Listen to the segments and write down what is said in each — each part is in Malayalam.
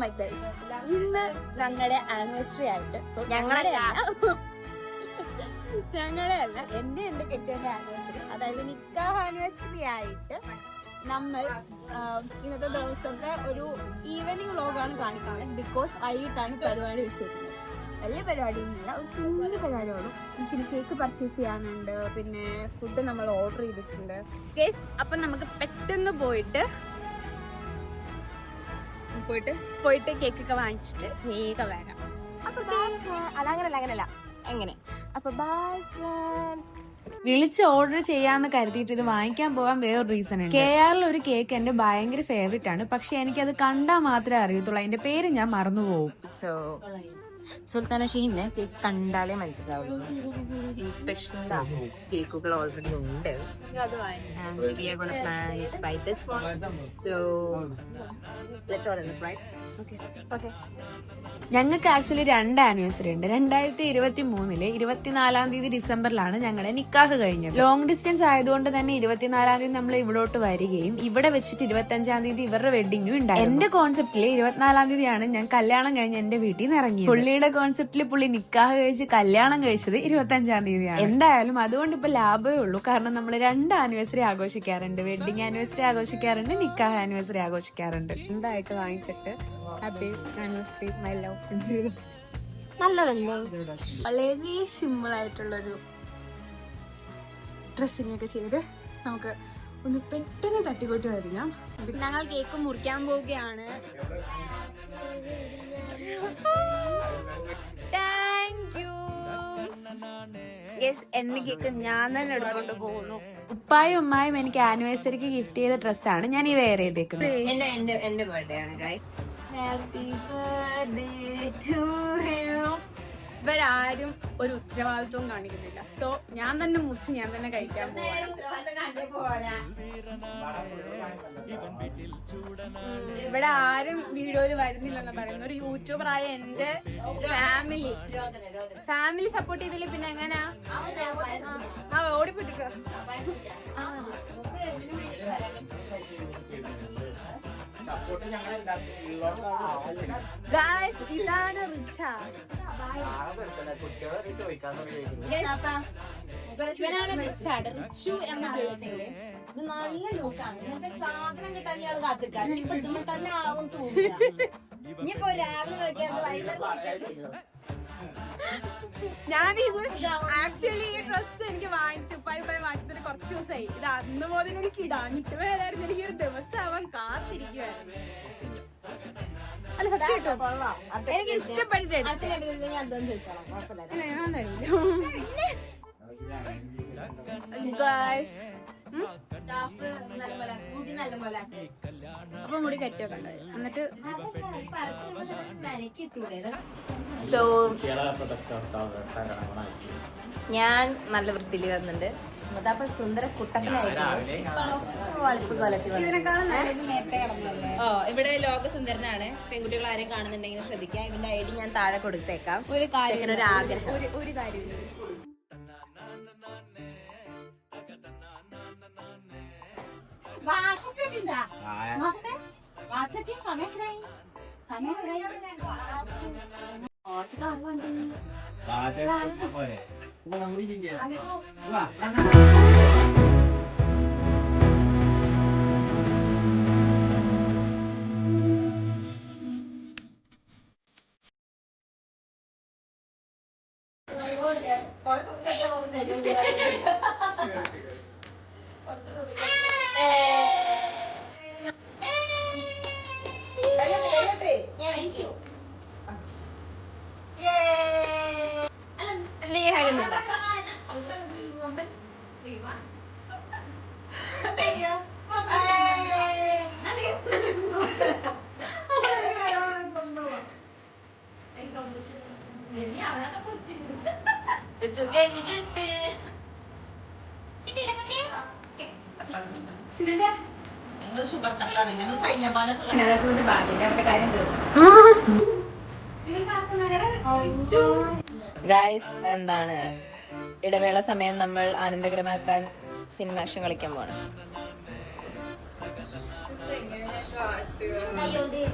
മൈ ഗൈസ്, ഇന്ന് ഞങ്ങളുടെ ആനിവേഴ്സറി ആയിട്ട്, ഞങ്ങളുടെ അല്ല എന്റെ കെട്ടിയന്റെ ആനിവേഴ്സറി, അതായത് നിക്കാഹ് ആനിവേഴ്സറി ആയിട്ട് നമ്മൾ ഇന്നത്തെ ദിവസത്തെ ഒരു ഈവനിങ് വ്ലോഗാണ് കാണിക്കുന്നത്. ബിക്കോസ് വൈകിട്ടാണ് പരിപാടി വെച്ചിരിക്കുന്നത്. വലിയ പരിപാടിയൊന്നുമില്ല, ഒരു കുഞ്ഞു പരിപാടിയോടും. എനിക്കിനി കേക്ക് പർച്ചേസ് ചെയ്യാനുണ്ട്, പിന്നെ ഫുഡ് നമ്മൾ ഓർഡർ ചെയ്തിട്ടുണ്ട് കേസ്. അപ്പം നമുക്ക് പെട്ടെന്ന് പോയിട്ട് കേക്കൊക്കെ വാങ്ങിച്ചിട്ട് വേഗം വരാം. അപ്പൊ അങ്ങനല്ല എങ്ങനെ. അപ്പൊ ബൈ ഫ്രണ്ട്സ്. വിളിച്ച് ഓർഡർ ചെയ്യാന്ന് കരുതിയിട്ട് ഇത് വാങ്ങിക്കാൻ പോകാൻ വേറൊരു റീസൺ ഉണ്ട്. KRL ഒരു കേക്ക് എന്റെ ഭയങ്കര ഫേവറേറ്റ് ആണ്, പക്ഷെ എനിക്കത് കണ്ടാൽ മാത്രമേ അറിയത്തുള്ളൂ, അതിന്റെ പേര് ഞാൻ മറന്നുപോകും. സോ സുൽത്താന ഷീനിന് കേക്ക് കണ്ടാലേ മനസ്സിലാവുള്ളൂ. ഈ സ്പെഷ്യൽ കേക്കുകൾ ഓൾറെഡി ഉണ്ട്. We are gonna buy this one. So let's order it, right? Okay. ഞങ്ങൾക്ക് ആക്ച്വലി 2 ആനിവേഴ്സറി ഉണ്ട്. 2023 24 ഡിസംബറിലാണ് ഞങ്ങളുടെ നിക്കാഹ് കഴിഞ്ഞത്. ലോങ് ഡിസ്റ്റൻസ് ആയതുകൊണ്ട് തന്നെ 24 നമ്മൾ ഇവിടോട്ട് വരികയും ഇവിടെ വെച്ചിട്ട് 25 ഇവരുടെ വെഡിങ്ങും ഉണ്ടായി. എന്റെ കോൺസെപ്റ്റില് 24 ഞാൻ കല്യാണം കഴിഞ്ഞ് എന്റെ വീട്ടിൽ നിന്ന് ഇറങ്ങി. പുള്ളിയുടെ കോൺസെപ്റ്റില് പുള്ളി നിക്കാഹ് കഴിച്ച് കല്യാണം കഴിച്ചത് 25 എന്തായാലും അതുകൊണ്ട് ഇപ്പൊ ലാഭമേ ഉള്ളൂ. കാരണം നമ്മൾ 2 ആനിവേഴ്സറി ആഘോഷിക്കാറുണ്ട്. വെഡിങ് ആനിവേഴ്സറി ആഘോഷിക്കാറുണ്ട്, നിക്കാഹ് ആനിവേഴ്സറി ആഘോഷിക്കാറുണ്ട്. എന്തായിട്ട് വാങ്ങിച്ചിട്ട് ഹാപ്പി ആനിവേഴ്സറി മൈ ലവ്. നല്ലതല്ലേ? വളരെ സിമ്പിൾ ആയിട്ടുള്ളൊരു ഡ്രസ്സിംഗ് ഒക്കെ ചെയ്ത് നമുക്ക് ഒന്ന് പെട്ടെന്ന് തട്ടിക്കൊട്ടി വരിക. ഞങ്ങൾ കേക്ക് മുറിക്കാൻ പോവുകയാണ്. Thank you. എന്റെ കേക്ക് ഞാൻ തന്നെ എടുത്തോണ്ട് പോകുന്നു. ഉപ്പായും ഉമ്മായും എനിക്ക് ആനിവേഴ്സറിക്ക് ഗിഫ്റ്റ് ചെയ്ത ഡ്രസ്സാണ് ഞാൻ ഈ വെയർ ചെയ്തേക്കുന്നത്. എന്റെ ബർത്ത്ഡേ ആണ് guys. Happy birthday to you. ഇവരാരും ഒരു ഉത്തരവാദിത്വം കാണിക്കുന്നില്ല. സോ ഞാൻ തന്നെ മുറിച്ച് ഞാൻ തന്നെ കഴിക്കാൻ പോവാണ്. ഇവിടെ ആരും വീഡിയോയിൽ വരുന്നില്ലെന്ന് പറയുന്നു. ഒരു യൂട്യൂബറായ എന്റെ ഫാമിലി സപ്പോർട്ട് ചെയ്തില്ല പിന്നെ എങ്ങനാ ഓടിപ്പോയിട്ട് ഇതാണ് റിച്ച. ഇവനാണ് റിച്ചാണ്. റിച്ചു എന്ന പേരില്ലേ. ഇത് നല്ല ലൂസാണ്. ഇങ്ങനത്തെ സാധനം കിട്ടാൻ ഇയാൾ കാത്തിരിക്കാൻ ഇപ്പൊ തന്നെ ആവും തോന്നുന്നു. ഇനിയിപ്പോ രാവിലെ നോക്കിയാൽ ഞാനിത് ആക്ച്വലി ഈ ഡ്രസ്സ് എനിക്ക് വാങ്ങിച്ചു ഉപ്പായി വാങ്ങിച്ചതിന് കുറച്ച് ദിവസമായി. ഇത് അന്ന് മുതൽ എനിക്ക് ഇടാഞ്ഞിട്ട് വരായിരുന്നു. എനിക്ക് ഒരു ദിവസം അവൻ കാത്തിരിക്കുവായിരുന്നു. അല്ല സത്യം എനിക്ക് ഇഷ്ടപ്പെട്ടിട്ട് അപ്പൊ മുടി കെട്ടിയൊക്കെ ഉണ്ടായി. എന്നിട്ട് സോ ഞാൻ നല്ല വൃത്തിയിൽ വന്നിട്ടുണ്ട്. മുതാപ്പ സുന്ദര കുട്ടപ്പനായിരുന്നു. കൊലത്തി ഇവിടെ ലോകസുന്ദരനാണ്. പെൺകുട്ടികൾ ആരെയും കാണുന്നുണ്ടെങ്കിൽ ശ്രദ്ധിക്കാം. ഇതിന്റെ ഐഡി ഞാൻ താഴെ കൊടുത്തേക്കാം. ഒരു ആഗ്രഹം ഒരു കാര്യം ഗൈസ്, എന്താണ് ഇടവേള സമയം നമ്മൾ ആനന്ദകരമാക്കാൻ സിനിമാക്ഷൻ കളിക്കാൻ പോകണം. Ayo deh.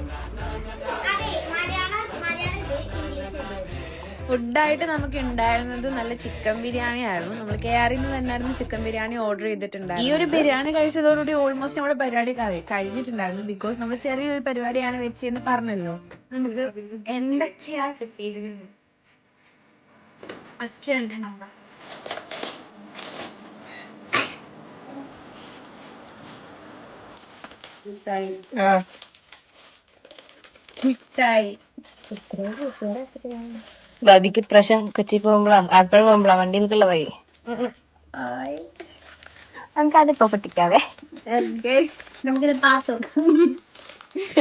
ഫുഡായിട്ട് നമുക്ക് ഉണ്ടായിരുന്നത് നല്ല ചിക്കൻ ബിരിയാണി ആയിരുന്നു. നമ്മൾ KRയിൽ നിന്ന് തന്നെയായിരുന്നു ചിക്കൻ ബിരിയാണി ഓർഡർ ചെയ്തിട്ടുണ്ടായിരുന്നു. ഈ ഒരു ബിരിയാണി കഴിച്ചതോടുകൂടി ഓൾമോസ്റ്റ് നമ്മുടെ പരിപാടി കഴിഞ്ഞിട്ടുണ്ടായിരുന്നു. ബിക്കോസ് നമ്മൾ ചെറിയൊരു പരിപാടിയാണ് വെച്ചെന്ന് പറഞ്ഞല്ലോ. നമുക്ക് എന്തൊക്കെയാ കിട്ടിയിരുന്നത്? മിഠായി ബാബിക്ക് ഇപ്രാവശ്യം കൊച്ചി പോകുമ്പോഴാ ആൽപ്പഴ പോകുമ്പോഴാ വണ്ടിയിലുള്ളതായി. നമുക്ക് അതിപ്പോ പൊട്ടിക്കാവേ, നമുക്കിത് പാത്തു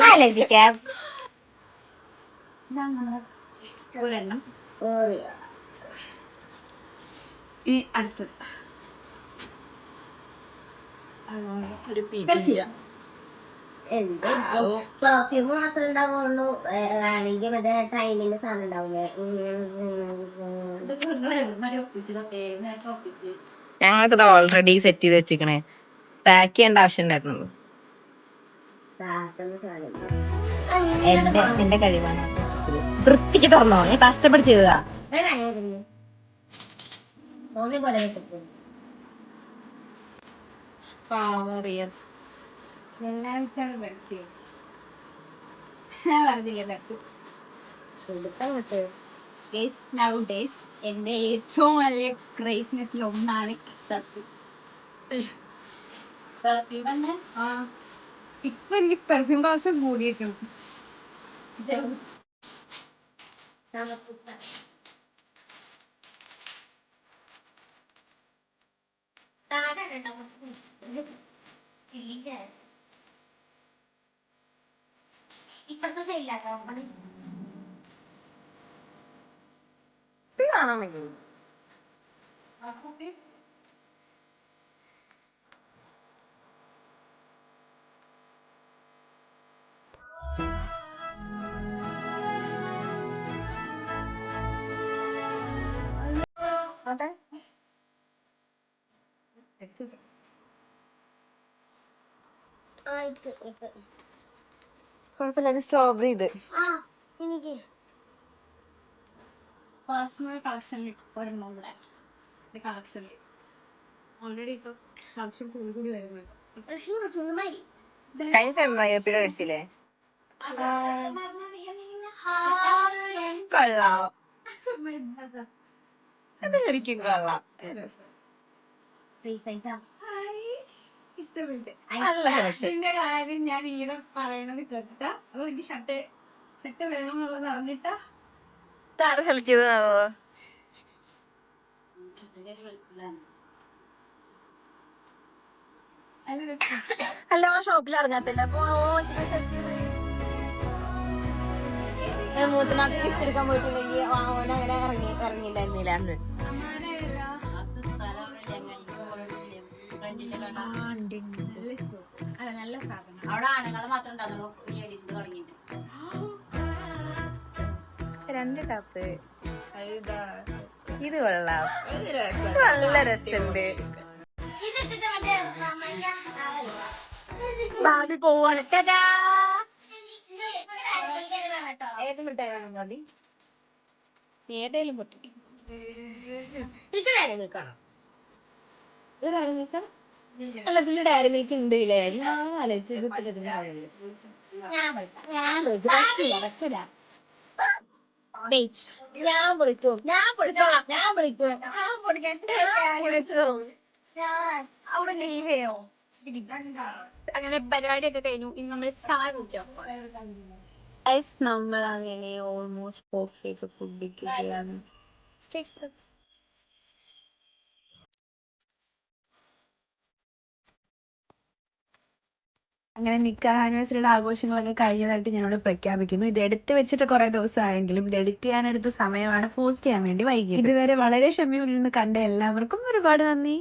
ആലോചിക്കാം. ഒരെണ്ണം. ഈ അടുത്തത് ഒരു പെർഫ്യൂം മാത്രമേ ഉണ്ടാവുള്ളൂ. വേണമെങ്കിൽ മറ്റേ ടൈമിന്റെ സാധനം ഉണ്ടാവില്ലേ? ഞങ്ങൾക്കിത് ഓൾറെഡി സെറ്റ് ചെയ്ത് വെച്ചിക്കണേ, പാക്ക് ചെയ്യേണ്ട ആവശ്യം ഉണ്ടായിരുന്നു. നിന്റെ കഴിവാണ്. വൃത്തിക്ക് തുറന്നോ, ഞാൻ കഷ്ടപ്പെട്ട് ചെയ്തതാ. തോന്നിയ പോലെ എന്റെ ഏറ്റവും വലിയ ക്രേസിനെസ്സിൽ ഒന്നാണ് പെർഫ്യൂം തന്നെ. ഇപ്പൊ എനിക്ക് പെർഫ്യൂം കാശ് കൂടിയിട്ടുണ്ട്. ഇപ്പത്തെ സൈഡിലാട്ടോ കാണാൻ വയ്യ. കുഴപ്പമില്ല, സ്ട്രോബെറി ഇത് എനിക്ക് പേഴ്സണൽ കളക്ഷനിൽ ഒരെണ്ണം കൂടെ കളക്ഷനിൽ ഓൾറെഡി ഇപ്പൊ കളക്ഷൻ കൂടി വരുന്നുണ്ട്. ചുമരി കഴിഞ്ഞ സമയം എപ്പോഴും കഴിച്ചില്ലേ? കൊള്ളാം, അത് ശരിക്കും കൊള്ളാം. ഇതിന്റെ കാര്യം ഞാൻ ഈയിടെ പറയണത് കേട്ടിട്ടാ, അതോ എനിക്ക് ഷർട്ട് വേണമെന്നുള്ളത് അറിഞ്ഞിട്ടാ കളിക്കുന്നതാവോ? അല്ല, ഷോപ്പിൽ ഇറങ്ങാത്തില്ല. മൂത്തമാക്ക് ഗിഫ്റ്റ് എടുക്കാൻ പോയിട്ടുണ്ടെങ്കിൽ ഓനങ്ങനെ ഇറങ്ങിണ്ടായിരുന്നില്ല അന്ന്. നല്ല സാധനം. അവിടെ ആണുങ്ങൾ മാത്രം ഉണ്ടാകുള്ളൂ, ലേഡീസിന് തുടങ്ങിയിട്ട് 2 ടപ്പ്. ഇത് കൊള്ളാം, നല്ല രസമുണ്ട്. ബാബി പോവാണ്. ഏത് മിഠായി വേണം മതി? ഏതേലും പൊട്ടി. ഇത് ഡയറി മിൽക്കാണോ? അല്ല, ഇതിന്റെ ഡയറി മിൽക്ക് ഉണ്ട് ഇല്ലേ? ഞാൻ ആലോചിച്ചു അവിടെ ലീവ് ചെയ്യോ? അങ്ങനെ പരിപാടിയൊക്കെ കഴിഞ്ഞു. ഇനി നമ്മൾ ചായ കുടിക്കാം. നമ്മൾ അങ്ങനെ ഓൾമോസ്റ്റ് കോഫിയൊക്കെ കുടിക്കുകയാണ്. അങ്ങനെ നിക്കാഹ് ആനിവേഴ്സറിയുടെ ആഘോഷങ്ങളൊക്കെ കഴിഞ്ഞതായിട്ട് ഞാനിവിടെ പ്രഖ്യാപിക്കുന്നു. ഇത് എടുത്ത് വെച്ചിട്ട് കുറെ ദിവസമായെങ്കിലും ഇത് എഡിറ്റ് ചെയ്യാനെടുത്ത സമയമാണ് പോസ്റ്റ് ചെയ്യാൻ വേണ്ടി വൈകിയത്. ഇതുവരെ വളരെ ക്ഷമയോടെ കണ്ട എല്ലാവർക്കും ഒരുപാട് നന്ദി.